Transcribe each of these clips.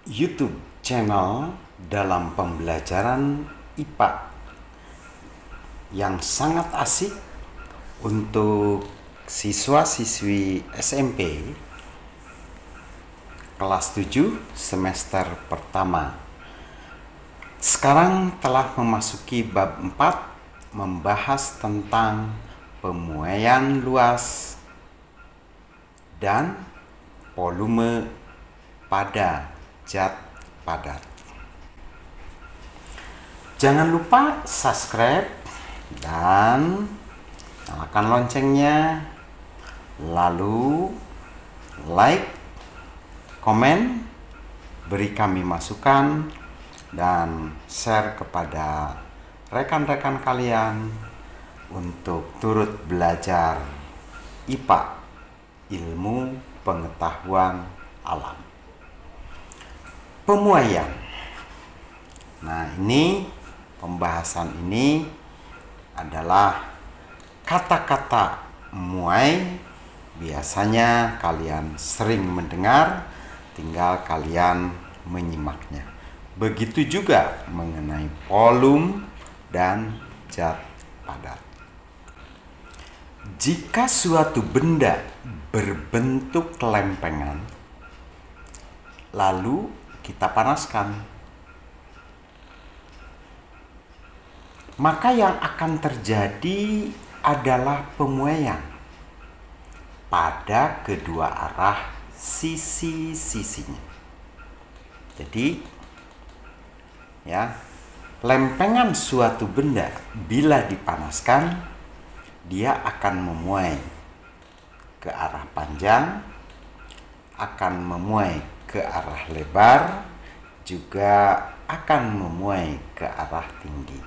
YouTube channel dalam pembelajaran IPA yang sangat asik untuk siswa-siswi SMP kelas 7 semester pertama. Sekarang telah memasuki bab 4, membahas tentang pemuaian luas dan volume pada zat padat. Jangan lupa subscribe dan nyalakan loncengnya, lalu like, komen, beri kami masukan, dan share kepada rekan-rekan kalian untuk turut belajar IPA, ilmu pengetahuan alam. Pemuaian. Nah, ini pembahasan ini adalah kata-kata muai. Biasanya kalian sering mendengar, tinggal kalian menyimaknya. Begitu juga mengenai volume dan zat padat. Jika suatu benda berbentuk lempengan, lalu kita panaskan, maka yang akan terjadi adalah pemuaian pada kedua arah sisi-sisinya. Jadi, lempengan suatu benda bila dipanaskan, dia akan memuai ke arah panjang, akan memuai ke arah lebar, juga akan memuai ke arah tinggi.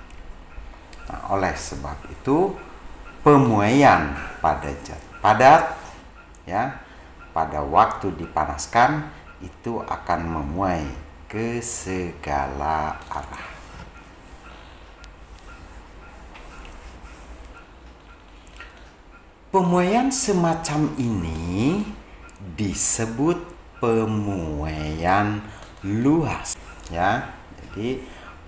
Nah, oleh sebab itu pemuaian pada zat padat pada waktu dipanaskan itu akan memuai ke segala arah. Pemuaian semacam ini disebut pemuaian luas, Jadi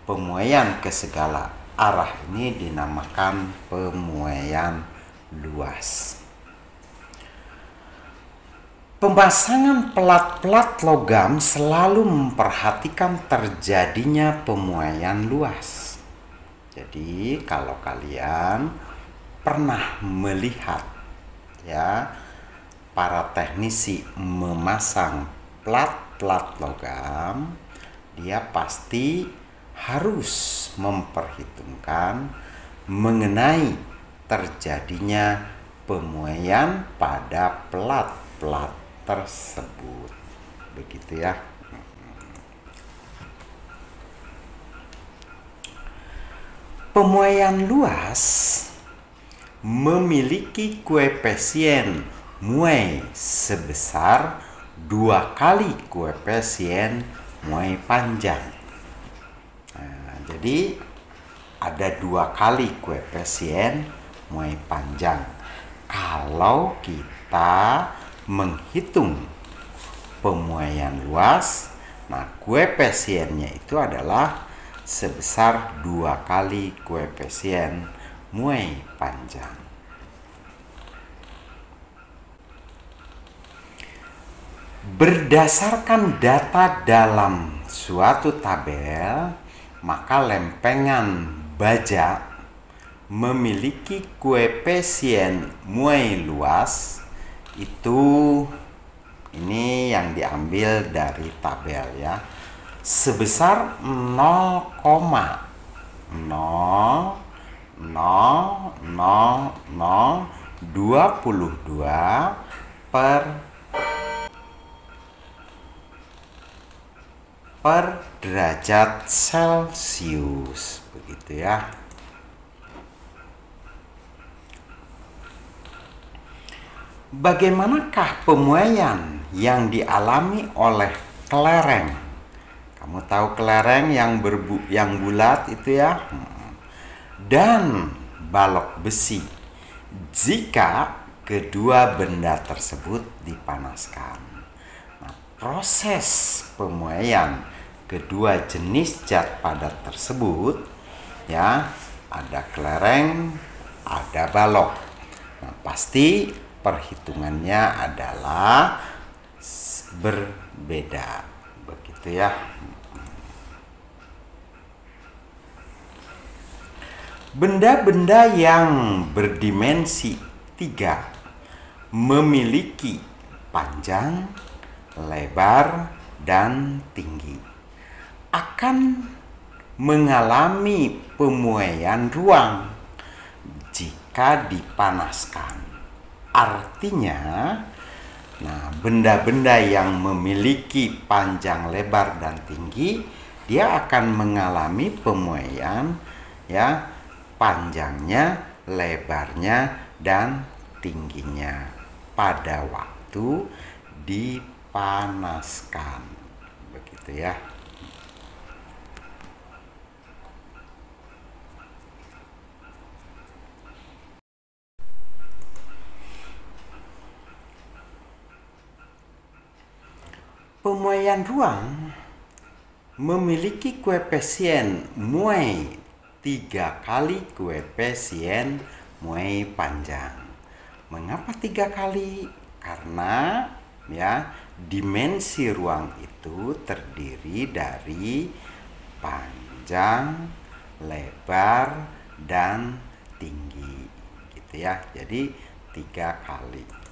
pemuaian ke segala arah ini dinamakan pemuaian luas. Pemasangan pelat-pelat logam selalu memperhatikan terjadinya pemuaian luas. Jadi kalau kalian pernah melihat para teknisi memasang plat-plat logam, dia pasti harus memperhitungkan mengenai terjadinya pemuaian pada plat-plat tersebut. Begitu ya. Pemuaian luas memiliki koefisien muai sebesar 2 kali koefisien muai panjang. Nah, jadi ada 2 kali koefisien muai panjang. Kalau kita menghitung pemuaian luas, nah koefisiennya itu adalah sebesar 2 kali koefisien muai panjang. Berdasarkan data dalam suatu tabel, maka lempengan baja memiliki koefisien muai luas itu, ini yang diambil dari tabel sebesar 0,00022 per derajat Celcius, begitu ya. Bagaimanakah pemuaian yang dialami oleh kelereng? Kamu tahu kelereng yang bulat itu ya, dan balok besi jika kedua benda tersebut dipanaskan. proses pemuaian kedua jenis zat padat tersebut, ya, ada kelereng, ada balok. Nah, pasti perhitungannya adalah berbeda, begitu ya. Benda-benda yang berdimensi 3 memiliki panjang, lebar, dan tinggi akan mengalami pemuaian ruang jika dipanaskan. Artinya, nah, benda-benda yang memiliki panjang, lebar, dan tinggi, dia akan mengalami pemuaian, ya, panjangnya, lebarnya, dan tingginya pada waktu dipanaskan, begitu ya. Pemuaian ruang memiliki koefisien muai 3 kali koefisien muai panjang. Mengapa 3 kali? Karena, ya, dimensi ruang itu terdiri dari panjang, lebar, dan tinggi, gitu ya. Jadi 3 kali.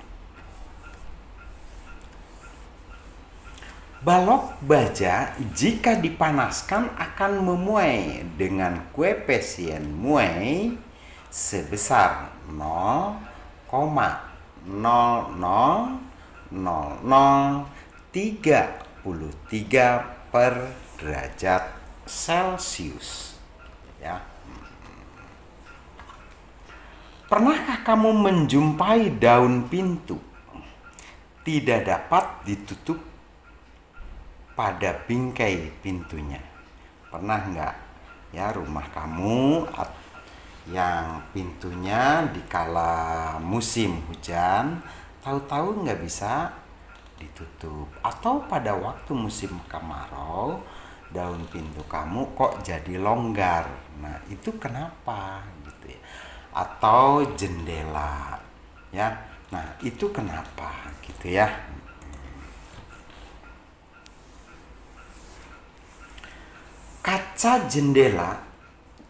Balok baja jika dipanaskan akan memuai dengan koefisien muai sebesar 0,000033 per derajat Celcius, ya. Pernahkah kamu menjumpai daun pintu tidak dapat ditutup pada bingkai pintunya? Pernah nggak, ya, rumah kamu yang pintunya dikala musim hujan tahu-tahu nggak bisa ditutup, atau pada waktu musim kemarau daun pintu kamu kok jadi longgar? Nah, itu kenapa, gitu ya. Atau jendela, ya, nah itu kenapa, gitu ya. Kaca jendela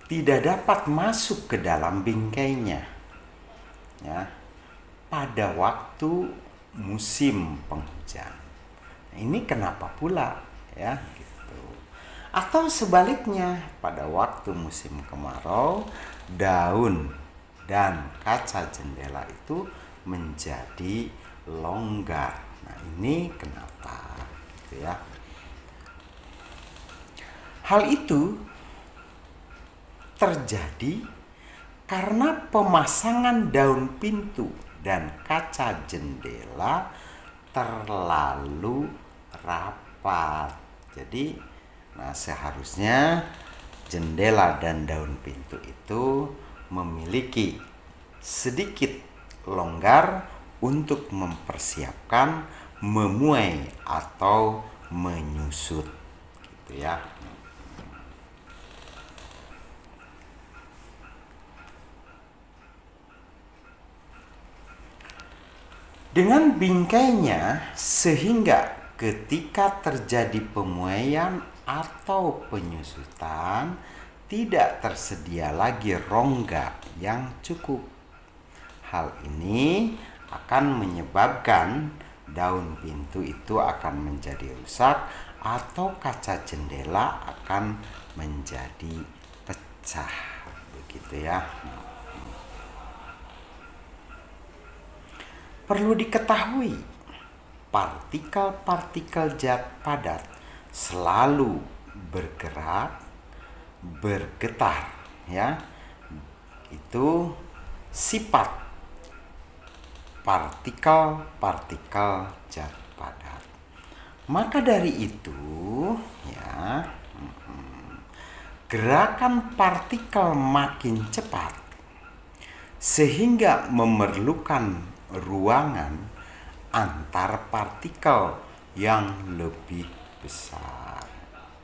tidak dapat masuk ke dalam bingkainya, ya, pada waktu musim penghujan. Nah, ini kenapa pula, ya, gitu. Atau sebaliknya, pada waktu musim kemarau daun dan kaca jendela itu menjadi longgar. Nah, ini kenapa, gitu ya. Hal itu terjadi karena pemasangan daun pintu dan kaca jendela terlalu rapat. Jadi, nah, seharusnya jendela dan daun pintu itu memiliki sedikit longgar untuk mempersiapkan memuai atau menyusut, gitu ya. Dengan bingkainya, sehingga ketika terjadi pemuaian atau penyusutan tidak tersedia lagi rongga yang cukup. Hal ini akan menyebabkan daun pintu itu akan menjadi rusak atau kaca jendela akan menjadi pecah, begitu ya. Perlu diketahui, partikel-partikel zat padat selalu bergetar, ya. Itu sifat partikel-partikel zat padat. Maka dari itu, ya, gerakan partikel makin cepat sehingga memerlukan ruangan antar partikel yang lebih besar,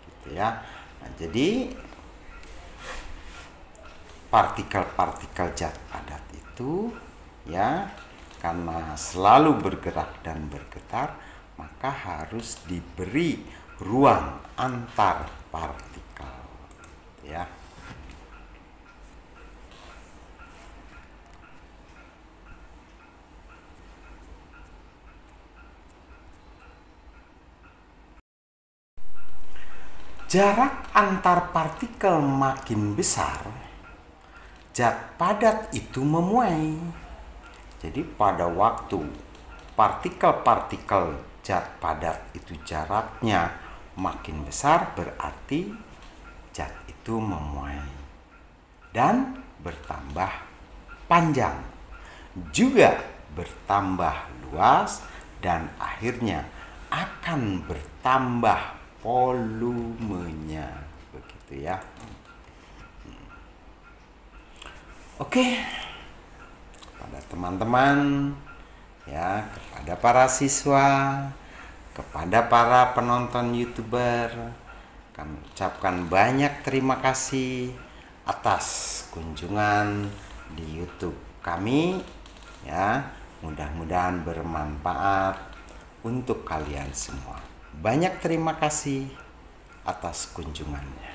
gitu ya. Nah, jadi partikel-partikel zat padat itu ya, karena selalu bergerak dan bergetar, maka harus diberi ruang antar partikel, ya. Jarak antar partikel makin besar, zat padat itu memuai. Jadi pada waktu partikel-partikel zat padat itu jaraknya makin besar, berarti zat itu memuai dan bertambah panjang, juga bertambah luas, dan akhirnya akan bertambah volumenya, begitu ya. Oke, kepada teman-teman ya, kepada para siswa, kepada para penonton YouTuber, kami ucapkan banyak terima kasih atas kunjungan di YouTube kami ya. Mudah-mudahan bermanfaat untuk kalian semua. Banyak terima kasih atas kunjungannya.